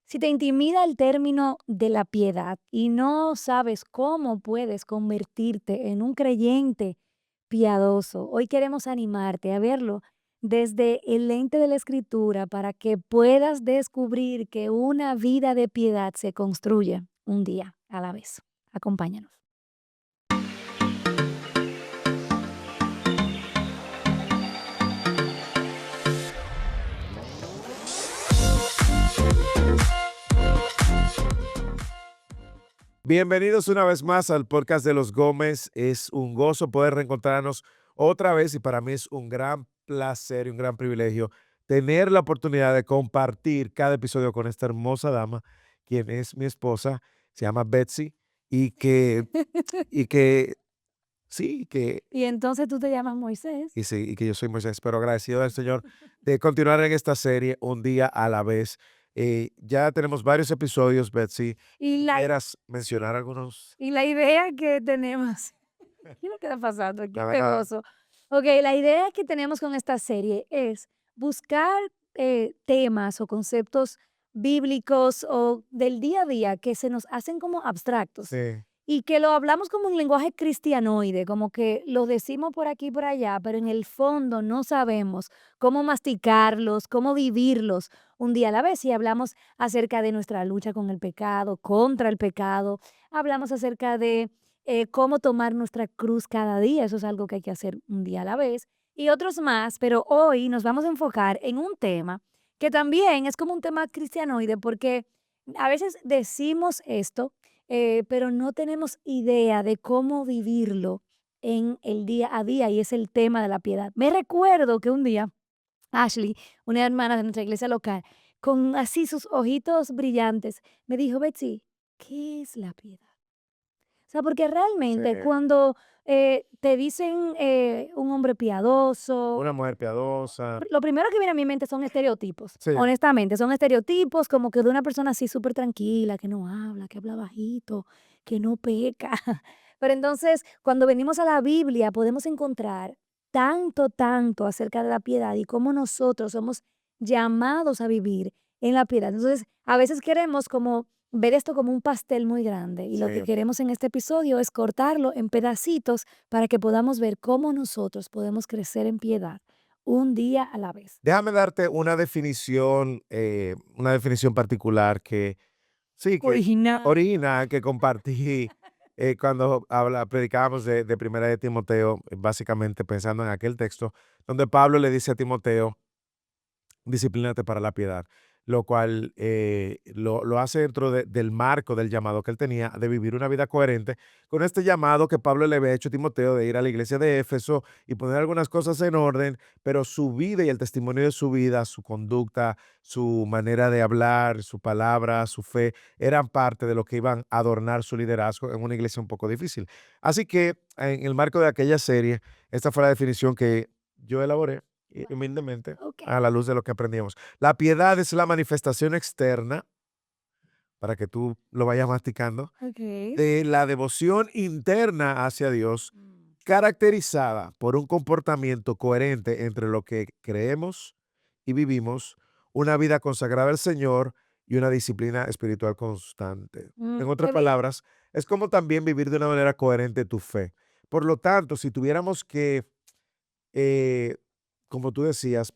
Si te intimida el término de la piedad y no sabes cómo puedes convertirte en un creyente piadoso, hoy queremos animarte a verlo desde el lente de la escritura para que puedas descubrir que una vida de piedad se construye un día a la vez. Acompáñanos. Bienvenidos una vez más al podcast de los Gómez. Es un gozo poder reencontrarnos otra vez y para mí es un gran placer y un gran privilegio tener la oportunidad de compartir cada episodio con esta hermosa dama, quien es mi esposa, se llama Betsy y que sí, Y entonces tú te llamas Moisés. y que yo soy Moisés, pero agradecido del Señor de continuar en esta serie un día a la vez. Ya tenemos varios episodios, Betsy. Y la, ¿Quieras mencionar algunos? y la idea que tenemos. ¿Qué es lo que está pasando aquí? Nada, Qué nada. gozo. Ok, la idea que tenemos con esta serie es buscar temas o conceptos bíblicos o del día a día que se nos hacen como abstractos Sí. y que lo hablamos como un lenguaje cristianoide, como que lo decimos por aquí y por allá, pero en el fondo no sabemos cómo masticarlos, cómo vivirlos un día a la vez. Y hablamos acerca de nuestra lucha con el pecado, contra el pecado, hablamos acerca de cómo tomar nuestra cruz cada día, eso es algo que hay que hacer un día a la vez, y otros más, pero hoy nos vamos a enfocar en un tema que también es como un tema cristianoide, porque a veces decimos esto, pero no tenemos idea de cómo vivirlo en el día a día, y es el tema de la piedad. Me recuerdo que un día Ashley, una hermana de nuestra iglesia local, con así sus ojitos brillantes, me dijo, Betsy, ¿qué es la piedad? O sea, porque Sí, realmente cuando, te dicen, un hombre piadoso, una mujer piadosa. lo primero que viene a mi mente son estereotipos, Sí, honestamente, son estereotipos como que de una persona así súper tranquila, que no habla, que habla bajito, que no peca. Pero entonces, cuando venimos a la Biblia, podemos encontrar tanto, tanto acerca de la piedad y cómo nosotros somos llamados a vivir en la piedad. Entonces, a veces queremos como ver esto como un pastel muy grande y lo que sí. queremos en este episodio es cortarlo en pedacitos para que podamos ver cómo nosotros podemos crecer en piedad un día a la vez. Déjame darte una definición particular que sí, que Original. origina, que compartí, cuando predicábamos de Primera de Timoteo, básicamente pensando en aquel texto, donde Pablo le dice a Timoteo: disciplínate para la piedad, lo cual lo hace dentro del marco del llamado que él tenía de vivir una vida coherente con este llamado que Pablo le había hecho a Timoteo de ir a la iglesia de Éfeso y poner algunas cosas en orden, pero su vida y el testimonio de su vida, su conducta, su manera de hablar, su palabra, su fe, eran parte de lo que iban a adornar su liderazgo en una iglesia un poco difícil. Así que en el marco de aquella serie, esta fue la definición que yo elaboré Wow. humildemente Okey, a la luz de lo que aprendíamos. La piedad es la manifestación externa, para que tú lo vayas masticando, okey. de la devoción interna hacia Dios, Mm. caracterizada por un comportamiento coherente entre lo que creemos y vivimos, una vida consagrada al Señor y una disciplina espiritual constante. En otras Qué bien. palabras, es como también vivir de una manera coherente tu fe. Por lo tanto, si tuviéramos que eh, como tú decías,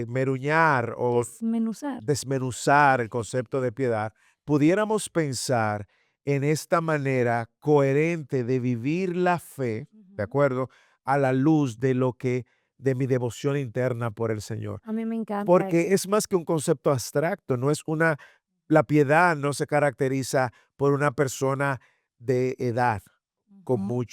meruñar o Desmenuzar. desmenuzar el concepto de piedad, pudiéramos pensar en esta manera coherente de vivir la fe, ¿de Ujú. acuerdo? A la luz de lo que, de mi devoción interna por el Señor. A mí me encanta eso. Porque es más que un concepto abstracto, no es una, la piedad no se caracteriza por una persona de edad con Ujú.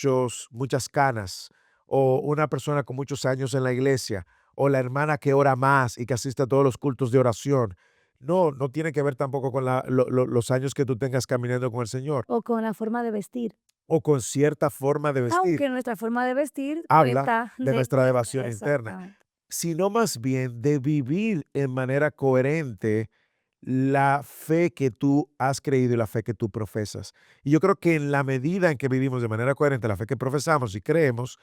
muchas canas, o una persona con muchos años en la iglesia, o la hermana que ora más y que asiste a todos los cultos de oración. No, no tiene que ver tampoco con los años que tú tengas caminando con el Señor, O con la forma de vestir, o con cierta forma de vestir. aunque nuestra forma de vestir Habla cuenta de de nuestra nuestra devoción interna, exactamente. sino más bien de vivir en manera coherente la fe que tú has creído y la fe que tú profesas. Y yo creo que en la medida en que vivimos de manera coherente la fe que profesamos y creemos,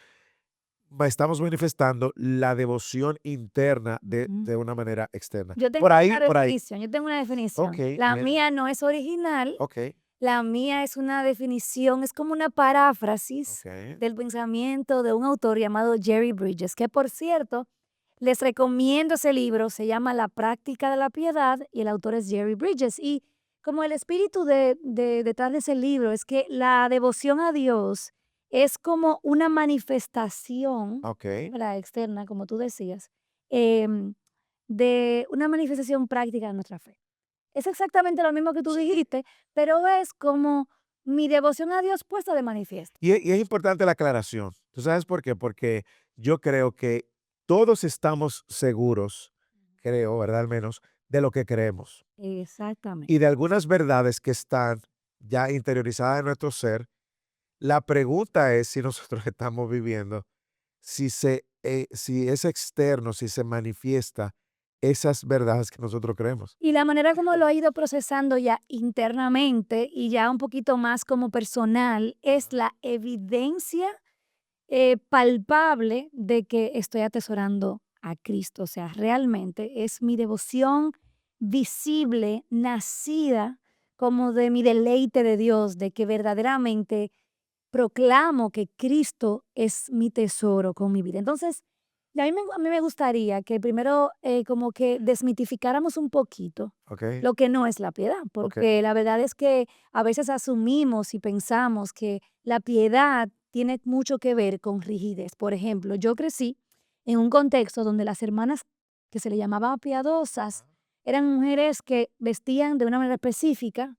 estamos manifestando la devoción interna Ujú. de una manera externa. Yo tengo Por ahí, una por ahí. definición, yo tengo una definición. Ok, La bien. mía no es original, Ok, la mía es una definición, es como una paráfrasis ok. del pensamiento de un autor llamado Jerry Bridges, que por cierto, les recomiendo ese libro, se llama La práctica de la piedad y el autor es Jerry Bridges. Y como el espíritu detrás de ese libro es que la devoción a Dios es como una manifestación, Ok. ¿verdad? Externa, como tú decías, em, de una manifestación práctica de nuestra fe. Es exactamente lo mismo que tú dijiste, pero es como mi devoción a Dios puesta de manifiesto. Y es importante la aclaración. ¿Tú sabes por qué? Porque yo creo que todos estamos seguros, creo, ¿verdad? Al menos, de lo que creemos. Exactamente. Y de algunas verdades que están ya interiorizadas en nuestro ser. La pregunta es si nosotros estamos viviendo, si es externo, si se manifiesta esas verdades que nosotros creemos. Y la manera como lo ha ido procesando ya internamente y ya un poquito más como personal es la evidencia palpable de que estoy atesorando a Cristo. O sea, realmente es mi devoción visible, nacida como de mi deleite de Dios, de que verdaderamente proclamo que Cristo es mi tesoro con mi vida. Entonces, a mí me gustaría que primero como que desmitificáramos un poquito ¿Ok? lo que no es la piedad, Ok. porque la verdad es que a veces asumimos y pensamos que la piedad tiene mucho que ver con rigidez. Por ejemplo, yo crecí en un contexto donde las hermanas que se le llamaba piadosas eran mujeres que vestían de una manera específica,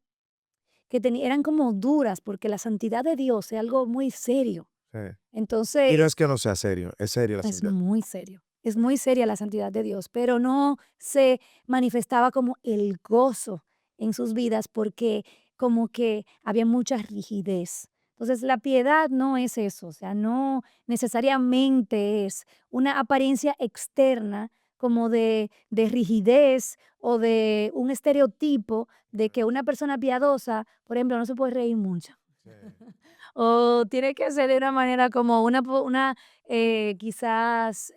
que eran como duras, porque la santidad de Dios es algo muy serio. Sí. Y no Entonces, es que no sea serio, es serio la es santidad. muy serio. Es muy seria la santidad de Dios, pero no se manifestaba como el gozo en sus vidas porque como que había mucha rigidez. Entonces, la piedad no es eso, o sea, no necesariamente es una apariencia externa como de rigidez o de un estereotipo de que una persona piadosa, por ejemplo, no se puede reír mucho. Sí. O tiene que ser de una manera como una quizás,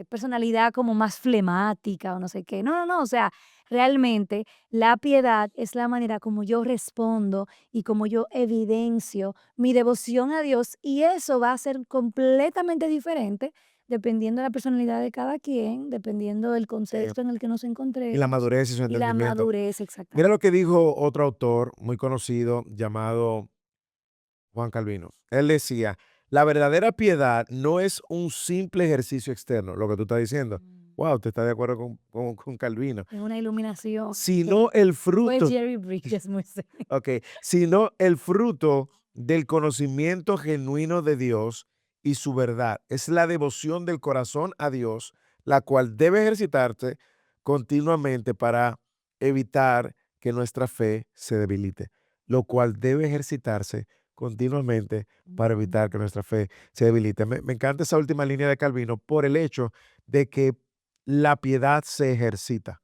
personalidad como más flemática o no sé qué. No, no, no, o sea, realmente la piedad es la manera como yo respondo y como yo evidencio mi devoción a Dios, y eso va a ser completamente diferente dependiendo de la personalidad de cada quien, dependiendo del Sí. contexto en el que nos Y la encontremos madurez y su y la entendimiento. madurez, Mira exactamente. lo que dijo otro autor muy conocido llamado Juan Calvino. Él decía, la verdadera piedad no es un simple ejercicio externo, lo que tú estás diciendo. Mm. Wow, te estás de acuerdo con Calvino. Es una iluminación. Sino el Fue fruto, Jerry Bridges, muy serio. ok, sino el fruto del conocimiento genuino de Dios y su verdad. Es la devoción del corazón a Dios, la cual debe ejercitarse continuamente para evitar que nuestra fe se debilite, lo cual debe ejercitarse continuamente para evitar que Mm. nuestra fe se debilite. Me encanta esa última línea de Calvino por el hecho de que la piedad se ejercita,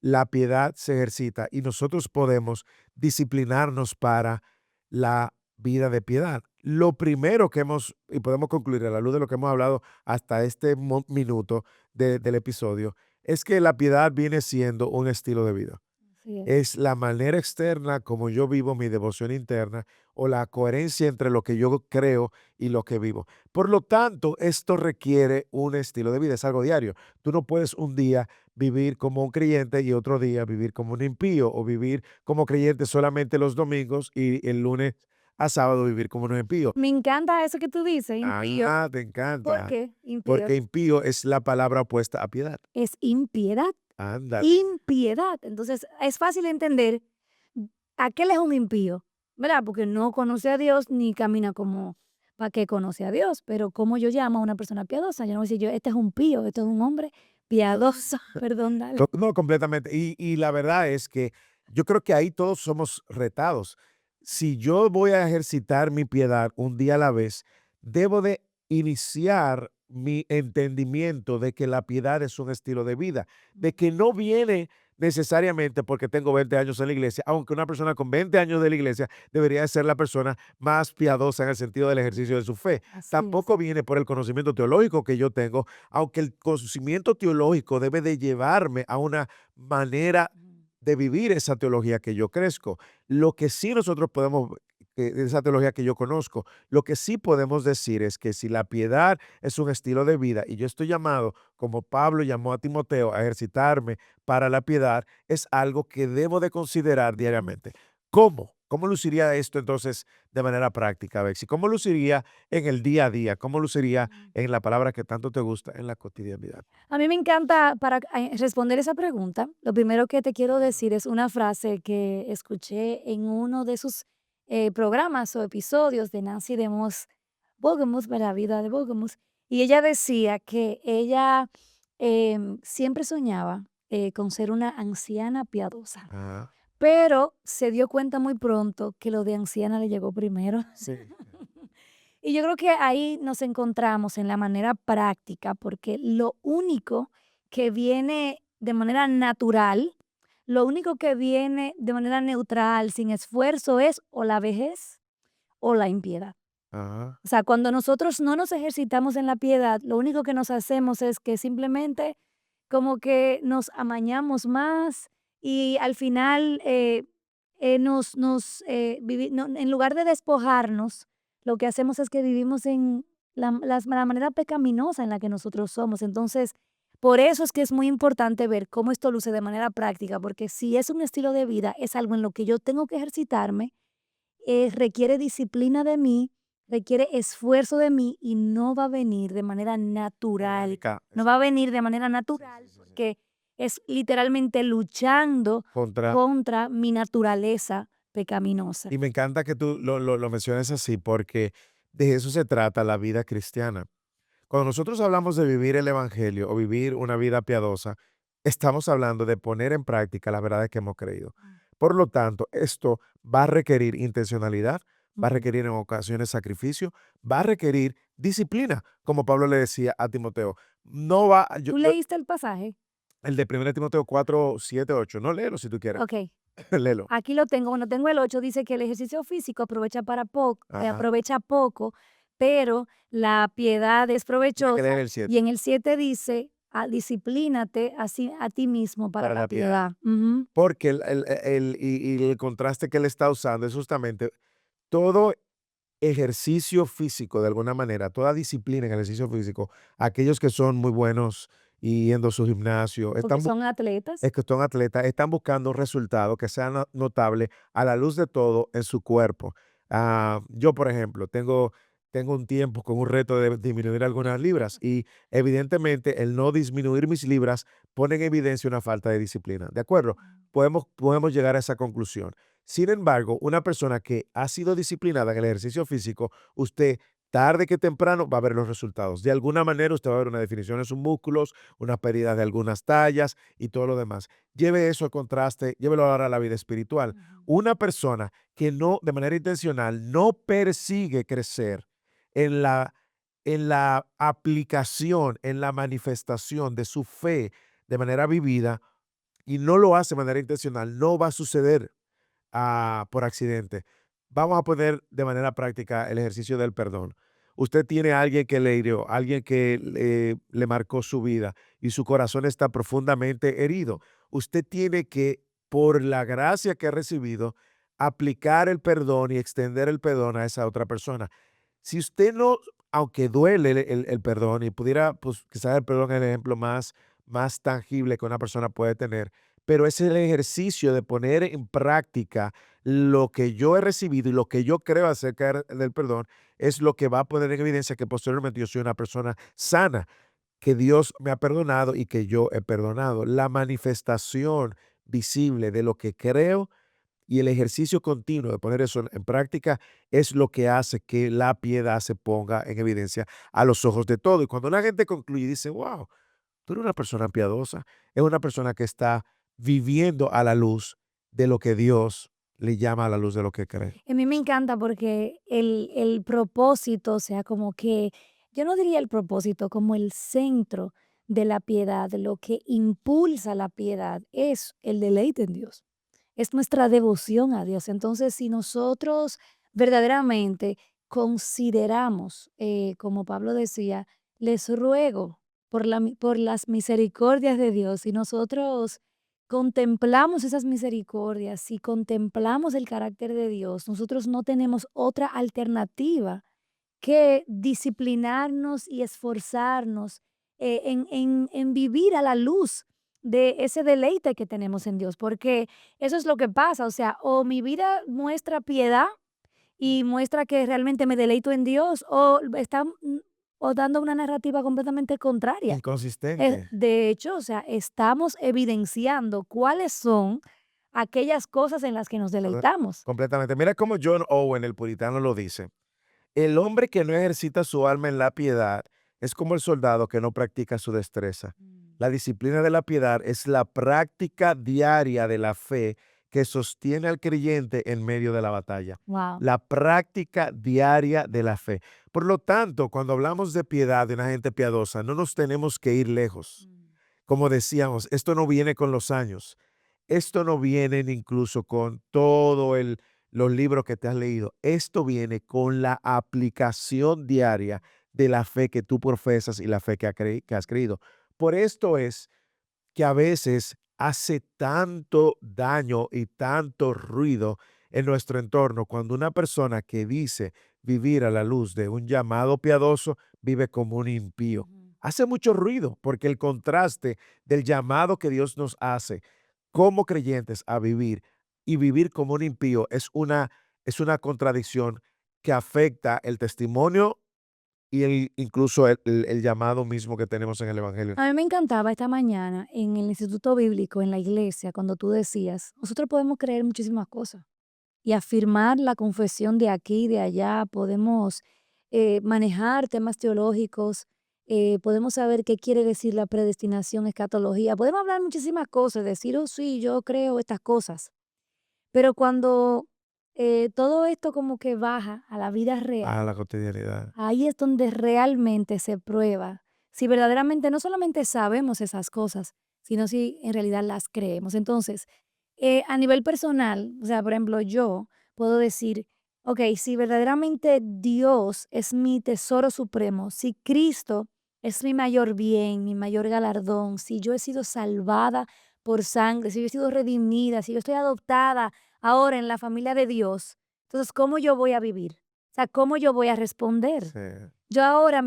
la piedad se ejercita y nosotros podemos disciplinarnos para la vida de piedad. Lo primero que hemos, y podemos concluir a la luz de lo que hemos hablado hasta este minuto del episodio, es que la piedad viene siendo un estilo de vida. Así es. Es la manera externa como yo vivo mi devoción interna o la coherencia entre lo que yo creo y lo que vivo. Por lo tanto, esto requiere un estilo de vida, es algo diario. Tú no puedes un día vivir como un creyente y otro día vivir como un impío o vivir como creyente solamente los domingos y el lunes a sábado vivir como un impío. Me encanta eso que tú dices, impío. Ah, te ¿Por encanta. qué impío? Porque impío es la palabra opuesta a piedad. Es impiedad, Ándale. impiedad. Entonces, es fácil entender aquel es un impío, ¿verdad? Porque no conoce a Dios ni camina como para que conoce a Dios. Pero ¿cómo yo llamo a una persona piadosa? Yo no voy a decir yo, este es un pío, este es un hombre piadoso. Perdón, dale. No, completamente. Y la verdad es que yo creo que ahí todos somos retados. Si yo voy a ejercitar mi piedad un día a la vez, debo de iniciar mi entendimiento de que la piedad es un estilo de vida, de que no viene necesariamente porque tengo 20 años en la iglesia, aunque una persona con 20 años de la iglesia debería de ser la persona más piadosa en el sentido del ejercicio de su fe. Así es. Tampoco viene por el conocimiento teológico que yo tengo, aunque el conocimiento teológico debe de llevarme a una manera Mm. de vivir esa teología que yo crezco. Lo que sí nosotros podemos, esa teología que yo conozco, lo que sí podemos decir es que si la piedad es un estilo de vida y yo estoy llamado, como Pablo llamó a Timoteo, a ejercitarme para la piedad, es algo que debo de considerar Ujú. diariamente. ¿Cómo? ¿Cómo luciría esto entonces de manera práctica, Bexy? ¿Cómo luciría en el día a día? ¿Cómo luciría Mm. en la palabra que tanto te gusta en la cotidianidad? A mí me encanta, para responder esa pregunta, lo primero que te quiero decir es una frase que escuché en uno de sus programas o episodios de Nancy de Moss, Bogemus, de la vida de Bogemus, y ella decía que ella siempre soñaba con ser una anciana piadosa, Ah, pero se dio cuenta muy pronto que lo de anciana le llegó primero. sí. Y yo creo que ahí nos encontramos en la manera práctica, porque lo único que viene de manera natural, lo único que viene de manera neutral, sin esfuerzo, es o la vejez o la impiedad. Ah, O sea, cuando nosotros no nos ejercitamos en la piedad, lo único que nos hacemos es que simplemente como que nos amañamos más y al final en lugar de despojarnos, lo que hacemos es que vivimos en la manera pecaminosa en la que nosotros somos. Entonces, por eso es que es muy importante ver cómo esto luce de manera práctica, porque si es un estilo de vida, es algo en lo que yo tengo que ejercitarme, requiere disciplina de mí, requiere esfuerzo de mí y no va a venir de manera natural. orgánica, No va a exacto. venir de manera Sí, natural sí, sí, sí. porque es literalmente luchando Contra contra mi naturaleza pecaminosa. Y me encanta que tú lo menciones así, porque de eso se trata la vida cristiana. Cuando nosotros hablamos de vivir el evangelio o vivir una vida piadosa, estamos hablando de poner en práctica las verdades que hemos creído. Por lo tanto, esto va a requerir intencionalidad, va a Ujú. requerir en ocasiones sacrificio, va a requerir disciplina, como Pablo le decía a Timoteo. No va, ¿Tú leíste el pasaje? el de 1 Timoteo 4 7 8 no léelo si tú quieres, Ok, léelo. aquí lo tengo. Bueno, tengo el 8. Dice que el ejercicio físico Ajá. aprovecha poco, pero la piedad es Tienes que leer provechosa. el Y 7 en el 7 dice, disciplínate así a ti mismo para para la la piedad. piedad. Ujú. Porque y el contraste que él está usando es justamente todo ejercicio físico, de alguna manera, toda disciplina en el ejercicio físico, aquellos que son muy buenos y yendo a su gimnasio, Porque están son atletas. es que son atletas, están buscando un resultado que sea notable a la luz de todo en su cuerpo. Yo, por ejemplo, tengo un tiempo con un reto de disminuir algunas libras y evidentemente el no disminuir mis libras pone en evidencia una falta de disciplina. ¿De acuerdo? Podemos llegar a esa conclusión. Sin embargo, una persona que ha sido disciplinada en el ejercicio físico, usted tarde que temprano va a ver los resultados. De alguna manera usted va a ver una definición en sus músculos, una pérdida de algunas tallas y todo lo demás. Lleve eso al contraste, llévelo ahora a la vida espiritual. Ujú. Una persona que no, de manera intencional, no persigue crecer en la aplicación, en la manifestación de su fe de manera vivida y no lo hace de manera intencional, no va a suceder por accidente. Vamos a poner de manera práctica el ejercicio del perdón. Usted tiene a alguien que le hirió, alguien que le marcó su vida y su corazón está profundamente herido. Usted tiene que, por la gracia que ha recibido, aplicar el perdón y extender el perdón a esa otra persona. Si usted no, aunque duele el perdón y pudiera, pues quizás el perdón es el ejemplo más tangible que una persona puede tener, pero es el ejercicio de poner en práctica lo que yo he recibido y lo que yo creo acerca del perdón, es lo que va a poner en evidencia que posteriormente yo soy una persona sana, que Dios me ha perdonado y que yo he perdonado. La manifestación visible de lo que creo y el ejercicio continuo de poner eso en práctica es lo que hace que la piedad se ponga en evidencia a los ojos de todo. Y cuando la gente concluye y dice, wow, tú eres una persona piadosa, es una persona que está viviendo a la luz de lo que Dios le llama a la luz de lo que cree. A mí me encanta porque el propósito, o sea, como que, yo no diría el propósito, como el centro de la piedad, lo que impulsa la piedad es el deleite en Dios, es nuestra devoción a Dios. Entonces, si nosotros verdaderamente consideramos, como Pablo decía, les ruego por las misericordias de Dios, si nosotros contemplamos esas misericordias, si contemplamos el carácter de Dios, nosotros no tenemos otra alternativa que disciplinarnos y esforzarnos en vivir a la luz de ese deleite que tenemos en Dios, porque eso es lo que pasa, o sea, o mi vida muestra piedad y muestra que realmente me deleito en Dios, o dando una narrativa completamente contraria. Inconsistente. De hecho, o sea, estamos evidenciando cuáles son aquellas cosas en las que nos Corre deleitamos. completamente. Mira cómo John Owen, el puritano, lo dice: "El hombre que no ejercita su alma en la piedad es como el soldado que no practica su destreza. Mm. La disciplina de la piedad es la práctica diaria de la fe que sostiene al creyente en medio de la batalla". Wow. La práctica diaria de la fe. Por lo tanto, cuando hablamos de piedad, de una gente piadosa, no nos tenemos que ir lejos. Como decíamos, esto no viene con los años. Esto no viene incluso con todo los libros que te has leído. Esto viene con la aplicación diaria de la fe que tú profesas y la fe que has creído. Por esto es que a veces hace tanto daño y tanto ruido en nuestro entorno cuando una persona que dice vivir a la luz de un llamado piadoso vive como un impío. Ujú. Hace mucho ruido porque el contraste del llamado que Dios nos hace como creyentes a vivir y vivir como un impío es una contradicción que afecta el testimonio y incluso el llamado mismo que tenemos en el Evangelio. A mí me encantaba esta mañana en el instituto bíblico, en la iglesia, cuando tú decías, nosotros podemos creer muchísimas cosas y afirmar la confesión de aquí y de allá, podemos manejar temas teológicos, podemos saber qué quiere decir la predestinación, escatología, podemos hablar muchísimas cosas, decir, oh sí, yo creo estas cosas, pero cuando todo esto como que baja a la vida A real, la cotidianidad. ahí es donde realmente se prueba si verdaderamente no solamente sabemos esas cosas, sino si en realidad las creemos. Entonces, a nivel personal, o sea, por ejemplo, yo puedo decir, ok, si verdaderamente Dios es mi tesoro supremo, si Cristo es mi mayor bien, mi mayor galardón, si yo he sido salvada por sangre, si yo he sido redimida, si yo estoy adoptada ahora en la familia de Dios, entonces, ¿cómo yo voy a vivir? O sea, ¿cómo yo voy a responder? Sí. Yo ahora yo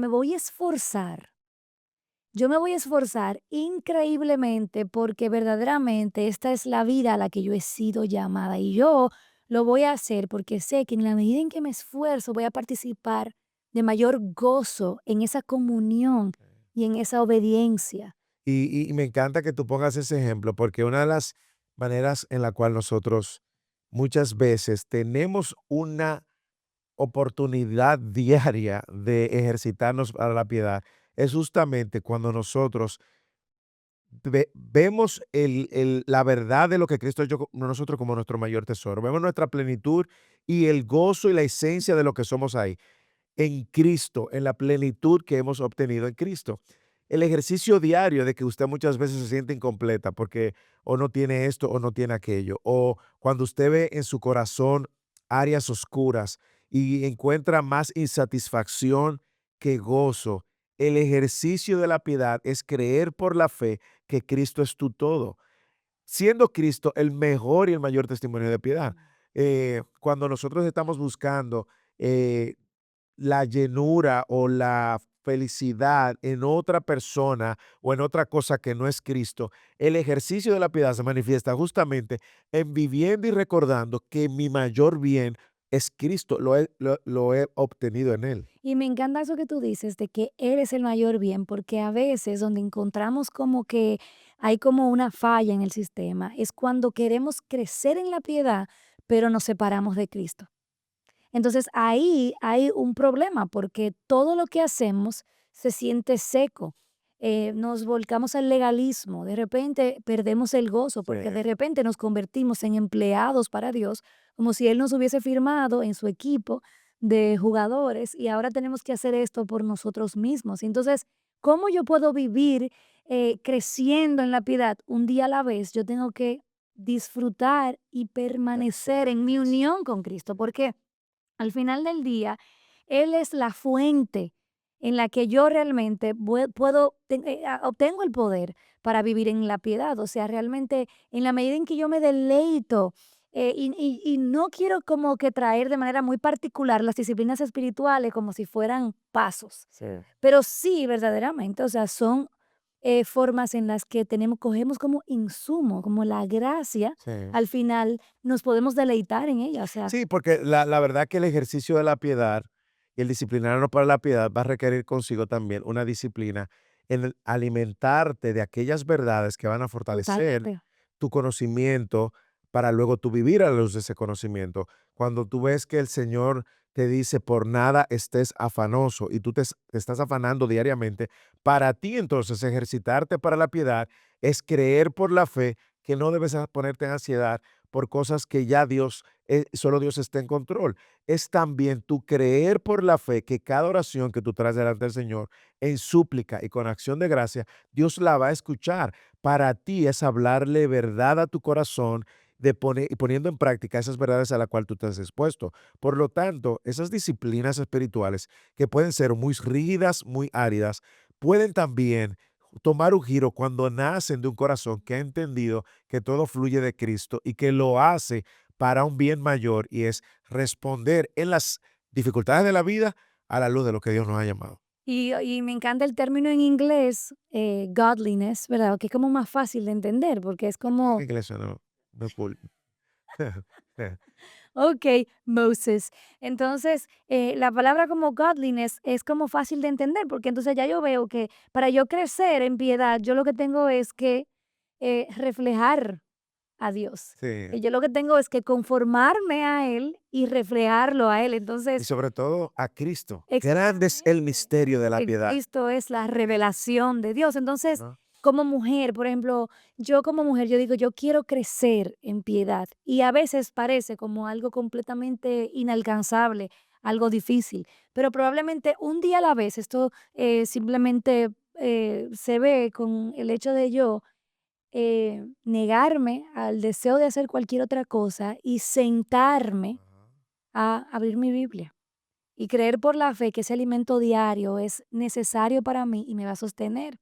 me voy a esforzar increíblemente porque verdaderamente esta es la vida a la que yo he sido llamada y yo lo voy a hacer porque sé que en la medida en que me esfuerzo voy a participar de mayor gozo en esa comunión y en esa obediencia. Y me encanta que tú pongas ese ejemplo, porque una de las maneras en la cual nosotros muchas veces tenemos una oportunidad diaria de ejercitarnos para la piedad es justamente cuando nosotros vemos la verdad de lo que Cristo ha hecho con nosotros como nuestro mayor tesoro. Vemos nuestra plenitud y el gozo y la esencia de lo que somos ahí en Cristo, en la plenitud que hemos obtenido en Cristo. El ejercicio diario de que usted muchas veces se siente incompleta porque o no tiene esto o no tiene aquello, o cuando usted ve en su corazón áreas oscuras y encuentra más insatisfacción que gozo. El ejercicio de la piedad es creer por la fe que Cristo es tu todo, siendo Cristo el mejor y el mayor testimonio de piedad. Cuando nosotros estamos buscando eh, la llenura o la felicidad en otra persona o en otra cosa que no es Cristo, el ejercicio de la piedad se manifiesta justamente en viviendo y recordando que mi mayor bien es Cristo, lo he obtenido en Él. Y me encanta eso que tú dices de que eres el mayor bien, porque a veces donde encontramos como que hay como una falla en el sistema, es cuando queremos crecer en la piedad, pero nos separamos de Cristo. Entonces ahí hay un problema porque todo lo que hacemos se siente seco. Nos volcamos al legalismo, de repente perdemos el gozo Sí. porque de repente nos convertimos en empleados para Dios, como si Él nos hubiese firmado en su equipo de jugadores y ahora tenemos que hacer esto por nosotros mismos. Entonces, ¿cómo yo puedo vivir creciendo en la piedad un día a la vez, yo tengo que disfrutar y permanecer en mi unión con Cristo, porque al final del día, Él es la fuente en la que yo realmente obtengo el poder para vivir en la piedad. O sea, realmente en la medida en que yo me deleito y no quiero como que traer de manera muy particular las disciplinas espirituales como si fueran pasos, Sí, pero sí verdaderamente, o sea, son formas en las que cogemos como insumo, como la gracia, sí. al final nos podemos deleitar en ella, o sea, Sí, porque la verdad que el ejercicio de la piedad y el disciplinarnos para la piedad va a requerir consigo también una disciplina en el alimentarte de aquellas verdades que van a fortalecer totalmente. tu conocimiento para luego tú vivir a la luz de ese conocimiento. Cuando tú ves que el Señor te dice, por nada estés afanoso y tú te estás afanando diariamente, para ti entonces ejercitarte para la piedad es creer por la fe que no debes ponerte en ansiedad por cosas que ya Dios, solo Dios está en control. Es también tu creer por la fe que cada oración que tú traes delante del Señor en súplica y con acción de gracia, Dios la va a escuchar. Para ti es hablarle verdad a tu corazón y poniendo en práctica esas verdades a las cuales tú te has expuesto. Por lo tanto, esas disciplinas espirituales que pueden ser muy rígidas, muy áridas, pueden también tomar un giro cuando nacen de un corazón que ha entendido que todo fluye de Cristo y que lo hace para un bien mayor y es responder en las dificultades de la vida a la luz de lo que Dios nos ha llamado. Y me encanta el término en inglés, godliness, ¿verdad? Que es como más fácil de entender, porque es como, Iglesia, no, no es cool. ok, Moses. Entonces, la palabra como godliness es como fácil de entender, porque entonces ya yo veo que para yo crecer en piedad, yo lo que tengo es que reflejar a Dios. Sí. Y yo lo que tengo es que conformarme a Él y reflejarlo a Él. Y Entonces, sobre todo a Cristo. Grande es el exactamente. misterio de la piedad, Cristo es la revelación de Dios. Entonces, ¿no? como mujer, por ejemplo, yo como mujer, yo digo, yo quiero crecer en piedad y a veces parece como algo completamente inalcanzable, algo difícil, pero probablemente un día a la vez, esto simplemente se ve con el hecho de yo negarme al deseo de hacer cualquier otra cosa y sentarme Ajá. a abrir mi Biblia y creer por la fe que ese alimento diario es necesario para mí y me va a sostener.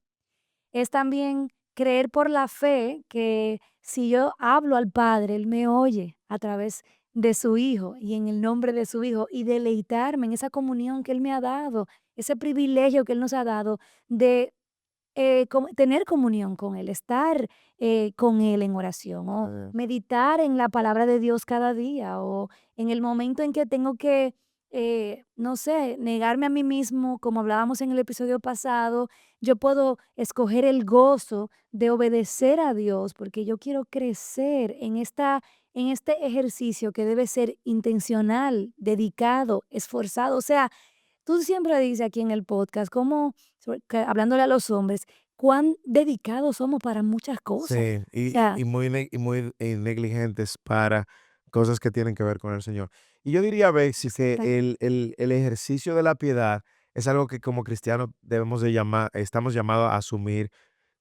Es también creer por la fe que si yo hablo al Padre, Él me oye a través de su Hijo y en el nombre de su Hijo y deleitarme en esa comunión que Él me ha dado, ese privilegio que Él nos ha dado de tener comunión con Él, estar con Él en oración o meditar en la palabra de Dios cada día o en el momento en que tengo que, no sé, negarme a mí mismo, como hablábamos en el episodio pasado, yo puedo escoger el gozo de obedecer a Dios porque yo quiero crecer en este ejercicio que debe ser intencional, dedicado, esforzado. O sea, tú siempre dices aquí en el podcast, como hablándole a los hombres, cuán dedicados somos para muchas cosas. Sí, O sea, y muy, negligentes para cosas que tienen que ver con el Señor. Y yo diría, Bexi, que exacta- el ejercicio de la piedad es algo que como cristianos debemos de llamar, estamos llamados a asumir,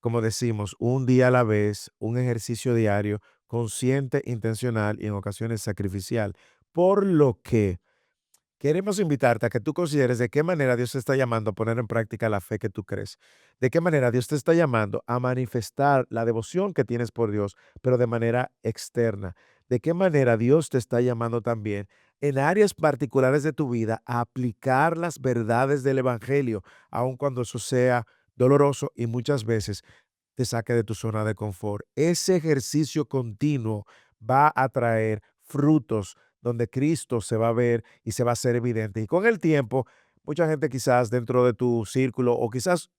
como decimos, un día a la vez, un ejercicio diario, consciente, intencional y en ocasiones sacrificial. Por lo que queremos invitarte a que tú consideres de qué manera Dios te está llamando a poner en práctica la fe que tú crees. De qué manera Dios te está llamando a manifestar la devoción que tienes por Dios, pero de manera externa. De qué manera Dios te está llamando también en áreas particulares de tu vida a aplicar las verdades del Evangelio, aun cuando eso sea doloroso y muchas veces te saque de tu zona de confort. Ese ejercicio continuo va a traer frutos donde Cristo se va a ver y se va a hacer evidente. Y con el tiempo, mucha gente quizás dentro de tu círculo o quizás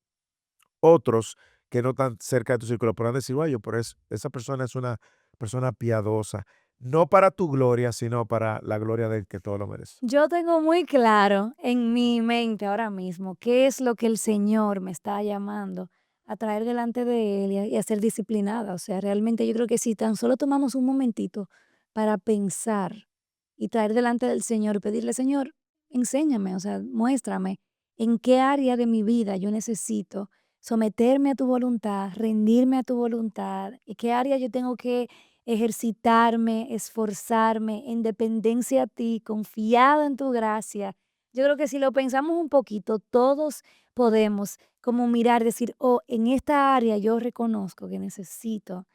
otros que no tan cerca de tu círculo podrán decir, vaya, pero esa persona es una persona piadosa, no para tu gloria, sino para la gloria del que todo lo merece. yo tengo muy claro en mi mente ahora mismo qué es lo que el Señor me está llamando a traer delante de Él y a ser disciplinada. O sea, realmente yo creo que si tan solo tomamos un momentito para pensar y traer delante del Señor, pedirle, Señor, enséñame, o sea, muéstrame en qué área de mi vida yo necesito someterme a tu voluntad, rendirme a tu voluntad, y qué área yo tengo que ejercitarme, esforzarme en dependencia a ti, confiado en tu gracia. Yo creo que si lo pensamos un poquito, todos podemos como mirar, decir, oh, en esta área yo reconozco que necesito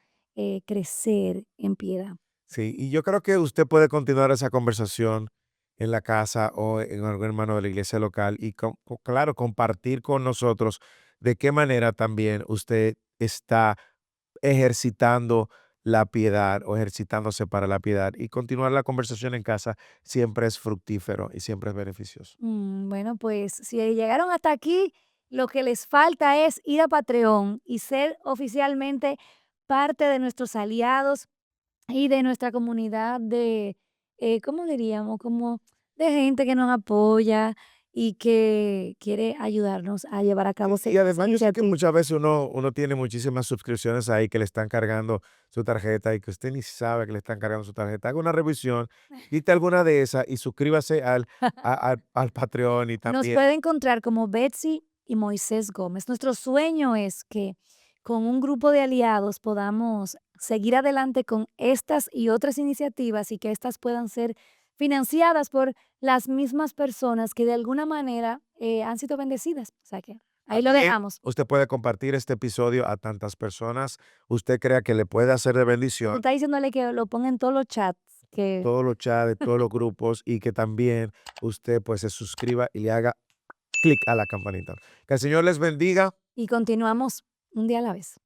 crecer en piedad. Sí, y yo creo que usted puede continuar esa conversación en la casa o en algún hermano de la iglesia local y, claro, compartir con nosotros de qué manera también usted está ejercitando la piedad o ejercitándose para la piedad y continuar la conversación en casa siempre es fructífero y siempre es beneficioso. Bueno, pues si llegaron hasta aquí, lo que les falta es ir a Patreon y ser oficialmente parte de nuestros aliados y de nuestra comunidad de, ¿cómo diríamos? Como de gente que nos apoya y que quiere ayudarnos a llevar a cabo Y esa además yo sé que iniciativa. muchas veces uno tiene muchísimas suscripciones ahí que le están cargando su tarjeta y que usted ni sabe que le están cargando su tarjeta. Haga una revisión, quite alguna de esas y suscríbase al Patreon y Nos también puede encontrar como Betsy y Moisés Gómez. Nuestro sueño es que con un grupo de aliados podamos seguir adelante con estas y otras iniciativas y que estas puedan ser financiadas por las mismas personas que de alguna manera han sido bendecidas. O sea que ahí lo también dejamos. usted puede compartir este episodio a tantas personas usted crea que le puede hacer de Tú bendición, estás diciéndole que lo ponga en todos los chats, que todos los chats, de todos los grupos y que también usted pues se suscriba y le haga clic a la campanita. Que el Señor les bendiga. y continuamos un día a la vez.